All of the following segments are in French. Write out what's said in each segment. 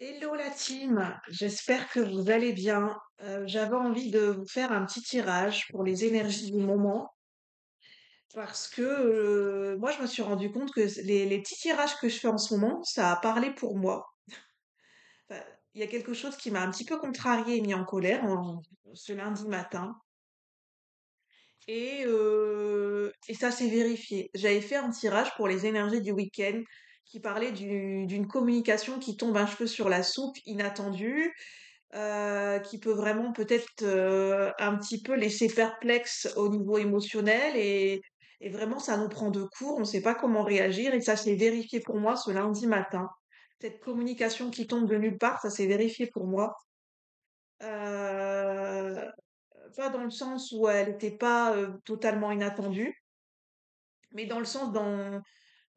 Hello la team, j'espère que vous allez bien. J'avais envie de vous faire un petit tirage pour les énergies du moment parce que moi je me suis rendu compte que les petits tirages que je fais en ce moment, ça a parlé pour moi. Enfin, il y a quelque chose qui m'a un petit peu contrariée et mis en colère ce lundi matin et ça s'est vérifié. J'avais fait un tirage pour les énergies du week-end qui parlait d'une communication qui tombe un cheveu sur la soupe inattendue, qui peut vraiment peut-être un petit peu laisser perplexe au niveau émotionnel et vraiment ça nous prend de court, on ne sait pas comment réagir et ça s'est vérifié pour moi ce lundi matin. Cette communication qui tombe de nulle part, ça s'est vérifié pour moi. Euh, Pas dans le sens où elle n'était pas totalement inattendue, mais dans le sens dans,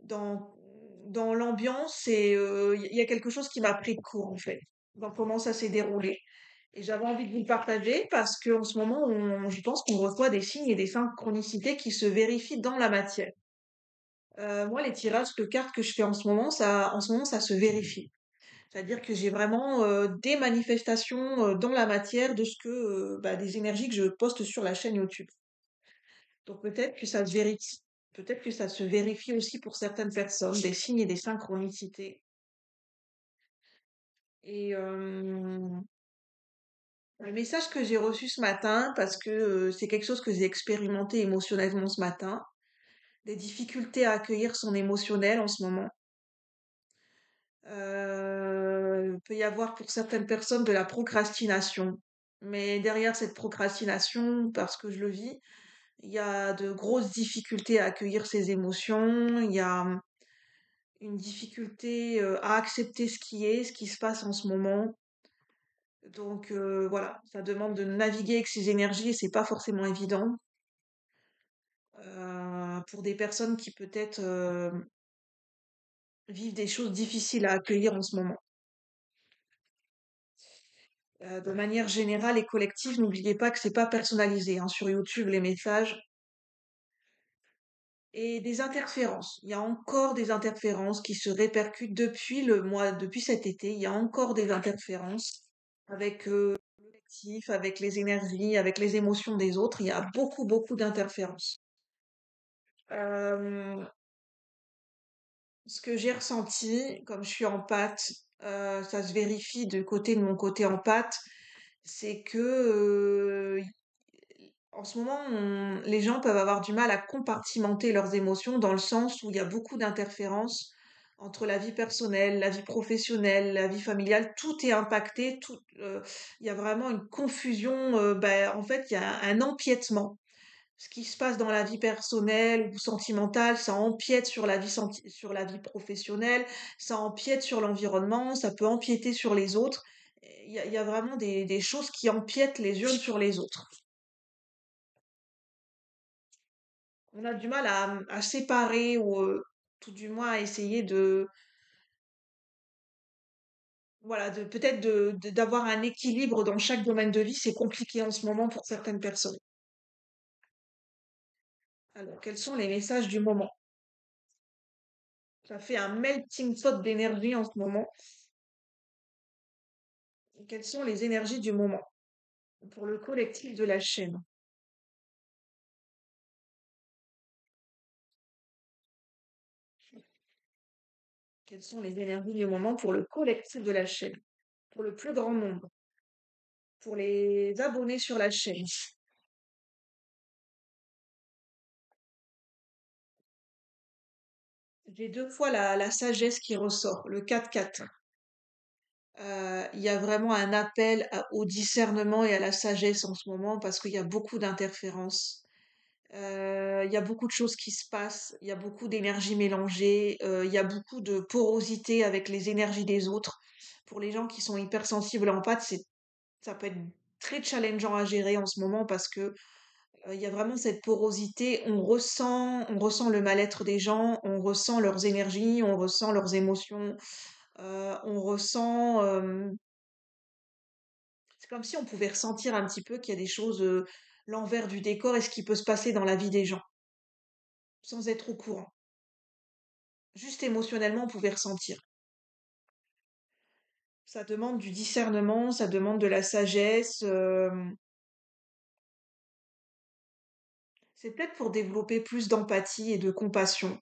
dans l'ambiance et il y a quelque chose qui m'a pris de court en fait, dans comment ça s'est déroulé. Et j'avais envie de vous le partager parce qu'en ce moment, je pense qu'on reçoit des signes et des synchronicités qui se vérifient dans la matière. Moi, les tirages de cartes que je fais en ce moment, ça se vérifie. C'est-à-dire que j'ai vraiment des manifestations dans la matière de des énergies que je poste sur la chaîne YouTube. Donc peut-être que ça se vérifie, peut-être que ça se vérifie aussi pour certaines personnes, des signes et des synchronicités. Et le message que j'ai reçu ce matin, parce que c'est quelque chose que j'ai expérimenté émotionnellement ce matin, des difficultés à accueillir son émotionnel en ce moment. Il peut y avoir pour certaines personnes de la procrastination. Mais derrière cette procrastination, parce que je le vis, il y a de grosses difficultés à accueillir ses émotions, il y a une difficulté à accepter ce qui est, ce qui se passe en ce moment. Donc voilà, ça demande de naviguer avec ses énergies et c'est pas forcément évident. Pour des personnes qui peut-être vivent des choses difficiles à accueillir en ce moment. De manière générale et collective, n'oubliez pas que c'est pas personnalisé, hein, sur YouTube, les messages et des interférences. Il y a encore des interférences qui se répercutent depuis cet été. Il y a encore des interférences avec le collectif, avec les énergies, avec les émotions des autres. Il y a beaucoup, beaucoup d'interférences. Euh, Ce que j'ai ressenti, comme je suis en pâte, ça se vérifie de mon côté en pâte, c'est que en ce moment, les gens peuvent avoir du mal à compartimenter leurs émotions dans le sens où il y a beaucoup d'interférences entre la vie personnelle, la vie professionnelle, la vie familiale, tout est impacté, il y a vraiment une confusion, en fait, il y a un empiètement. Ce qui se passe dans la vie personnelle ou sentimentale, ça empiète sur sur la vie professionnelle, ça empiète sur l'environnement, ça peut empiéter sur les autres. Il y a vraiment des choses qui empiètent les unes sur les autres. On a du mal à séparer ou tout du moins à essayer voilà, d'avoir un équilibre dans chaque domaine de vie. C'est compliqué en ce moment pour certaines personnes. Alors, quels sont les messages du moment? Ça fait un melting pot d'énergie en ce moment. Quelles sont les énergies du moment pour le collectif de la chaîne? Quelles sont les énergies du moment pour le collectif de la chaîne? Pour le plus grand nombre, pour les abonnés sur la chaîne. J'ai deux fois la sagesse qui ressort, le 4-4. Il y a vraiment un appel au discernement et à la sagesse en ce moment parce qu'il y a beaucoup d'interférences. Il y a beaucoup de choses qui se passent, il y a beaucoup d'énergie mélangée, il y a beaucoup de porosité avec les énergies des autres. Pour les gens qui sont hypersensibles en pâte, ça peut être très challengeant à gérer en ce moment parce que il y a vraiment cette porosité. On ressent le mal-être des gens, on ressent leurs énergies, on ressent leurs émotions, on ressent. C'est comme si on pouvait ressentir un petit peu qu'il y a des choses, l'envers du décor et ce qui peut se passer dans la vie des gens, sans être au courant. Juste émotionnellement, on pouvait ressentir. Ça demande du discernement, ça demande de la sagesse. C'est peut-être pour développer plus d'empathie et de compassion.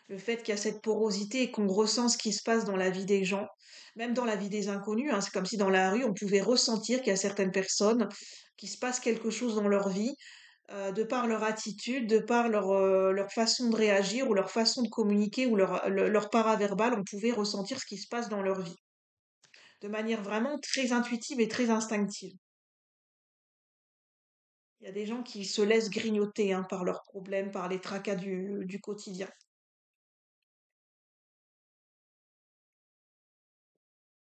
Le fait qu'il y a cette porosité et qu'on ressent ce qui se passe dans la vie des gens, même dans la vie des inconnus, hein. C'est comme si dans la rue, on pouvait ressentir qu'il y a certaines personnes qui se passe quelque chose dans leur vie, de par leur attitude, de par leur façon de réagir ou leur façon de communiquer ou leur paraverbal, on pouvait ressentir ce qui se passe dans leur vie, de manière vraiment très intuitive et très instinctive. Il y a des gens qui se laissent grignoter, hein, par leurs problèmes, par les tracas du quotidien.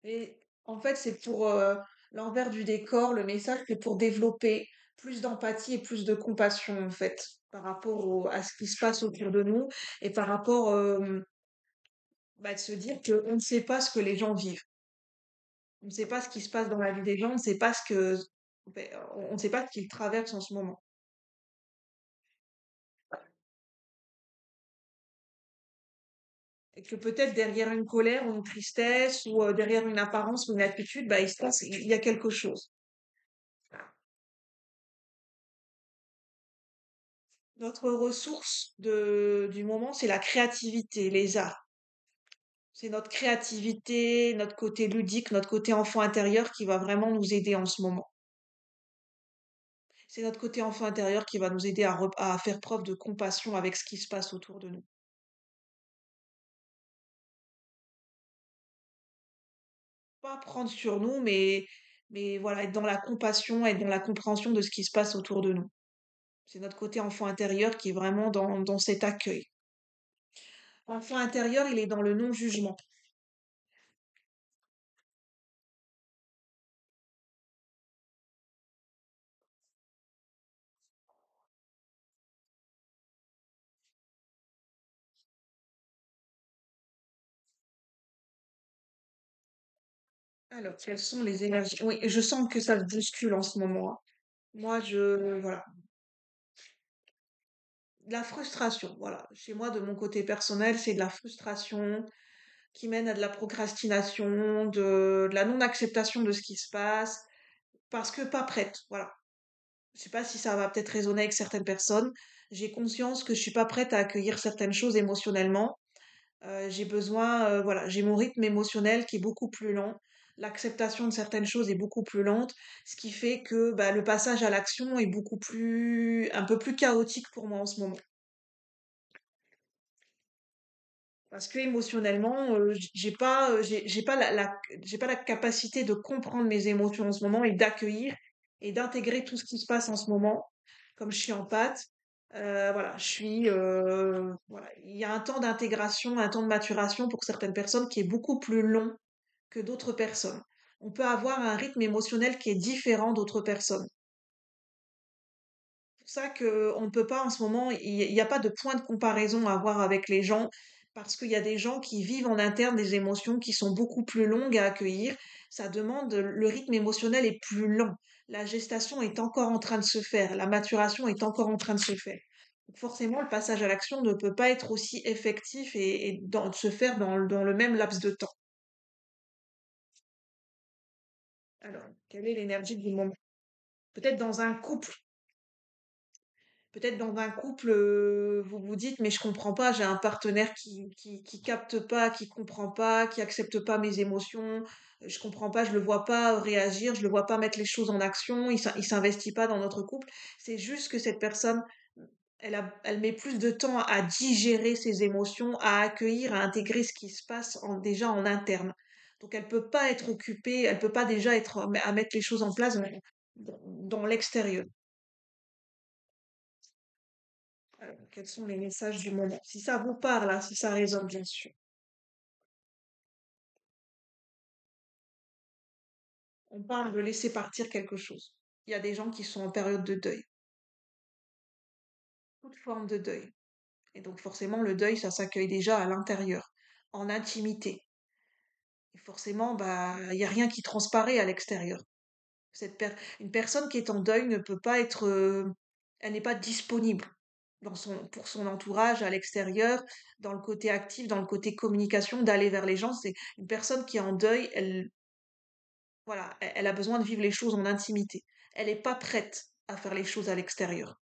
Et en fait, c'est pour l'envers du décor, le message, c'est pour développer plus d'empathie et plus de compassion, en fait, par rapport à ce qui se passe autour de nous et par rapport de se dire qu'on ne sait pas ce que les gens vivent. On ne sait pas ce qui se passe dans la vie des gens, on ne sait pas on ne sait pas ce qu'ils traversent en ce moment. Et que peut-être derrière une colère ou une tristesse ou derrière une apparence ou une attitude, il y a quelque chose. Notre ressource du moment, c'est la créativité, les arts. C'est notre créativité, notre côté ludique, notre côté enfant intérieur qui va vraiment nous aider en ce moment. C'est notre côté enfant intérieur qui va nous aider à faire preuve de compassion avec ce qui se passe autour de nous. Pas prendre sur nous, mais voilà, être dans la compassion, être dans la compréhension de ce qui se passe autour de nous. C'est notre côté enfant intérieur qui est vraiment dans cet accueil. L'enfant intérieur, il est dans le non-jugement. Alors, quelles sont les énergies? Oui, je sens que ça se bouscule en ce moment, hein. Moi, voilà. De la frustration, voilà. Chez moi, de mon côté personnel, c'est de la frustration qui mène à de la procrastination, de la non-acceptation de ce qui se passe, parce que pas prête, voilà. Je sais pas si ça va peut-être résonner avec certaines personnes. J'ai conscience que je suis pas prête à accueillir certaines choses émotionnellement. J'ai besoin, voilà, j'ai mon rythme émotionnel qui est beaucoup plus lent. L'acceptation de certaines choses est beaucoup plus lente, ce qui fait que le passage à l'action est un peu plus chaotique pour moi en ce moment. Parce que émotionnellement, j'ai pas j'ai pas la capacité de comprendre mes émotions en ce moment et d'accueillir et d'intégrer tout ce qui se passe en ce moment. Comme je suis en pâte, voilà, voilà, il y a un temps d'intégration, un temps de maturation pour certaines personnes qui est beaucoup plus long que d'autres personnes. On peut avoir un rythme émotionnel qui est différent d'autres personnes. Pour ça que on ne peut pas en ce moment, il y a pas de point de comparaison à avoir avec les gens parce qu'il y a des gens qui vivent en interne des émotions qui sont beaucoup plus longues à accueillir. Ça demande, le rythme émotionnel est plus lent. La gestation est encore en train de se faire, la maturation est encore en train de se faire. Donc forcément, le passage à l'action ne peut pas être aussi effectif se faire dans le même laps de temps. Alors, quelle est l'énergie du moment? Peut-être dans un couple. Peut-être dans un couple, vous vous dites, mais je comprends pas, j'ai un partenaire qui capte pas, qui comprend pas, qui accepte pas mes émotions, je comprends pas, je le vois pas réagir, je le vois pas mettre les choses en action, il s'investit pas dans notre couple. C'est juste que cette personne, elle met plus de temps à digérer ses émotions, à accueillir, à intégrer ce qui se passe déjà en interne. Donc elle peut pas être occupée, elle peut pas déjà être à mettre les choses en place dans l'extérieur. Quels sont les messages du moment? Si ça vous parle, hein, si ça résonne, bien sûr. On parle de laisser partir quelque chose. Il y a des gens qui sont en période de deuil, toute forme de deuil. Et donc forcément, le deuil, ça s'accueille déjà à l'intérieur, en intimité. Et forcément, il y a rien qui transparaît à l'extérieur. Une personne qui est en deuil ne peut pas être, elle n'est pas disponible pour son entourage à l'extérieur, dans le côté actif, dans le côté communication, d'aller vers les gens. C'est une personne qui est en deuil, Voilà, elle a besoin de vivre les choses en intimité. Elle n'est pas prête à faire les choses à l'extérieur.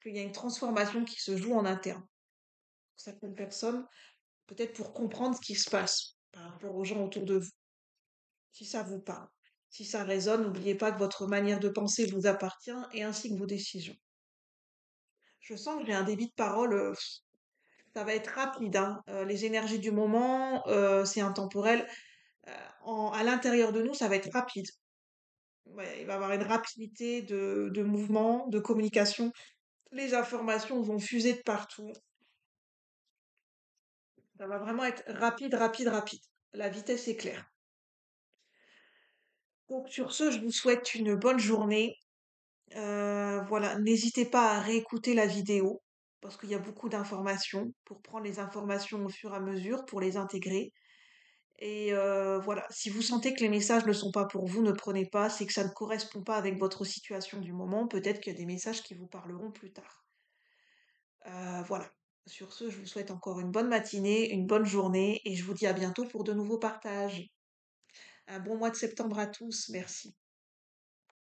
Il y a une transformation qui se joue en interne. Pour certaines personnes, peut-être pour comprendre ce qui se passe par rapport aux gens autour de vous. Si ça vous parle, si ça résonne, n'oubliez pas que votre manière de penser vous appartient et ainsi que vos décisions. Je sens que j'ai un débit de parole, ça va être rapide, hein. Les énergies du moment, c'est intemporel. Euh, à l'intérieur de nous, ça va être rapide. Ouais, il va y avoir une rapidité de mouvement, de communication. Les informations vont fuser de partout. Ça va vraiment être rapide, rapide, rapide. La vitesse est claire. Donc sur ce, je vous souhaite une bonne journée. Voilà, n'hésitez pas à réécouter la vidéo parce qu'il y a beaucoup d'informations pour prendre les informations au fur et à mesure, pour les intégrer. Et voilà, si vous sentez que les messages ne sont pas pour vous, ne prenez pas, c'est que ça ne correspond pas avec votre situation du moment. Peut-être qu'il y a des messages qui vous parleront plus tard. Voilà. Sur ce, je vous souhaite encore une bonne matinée, une bonne journée et je vous dis à bientôt pour de nouveaux partages. Un bon mois de septembre à tous. Merci.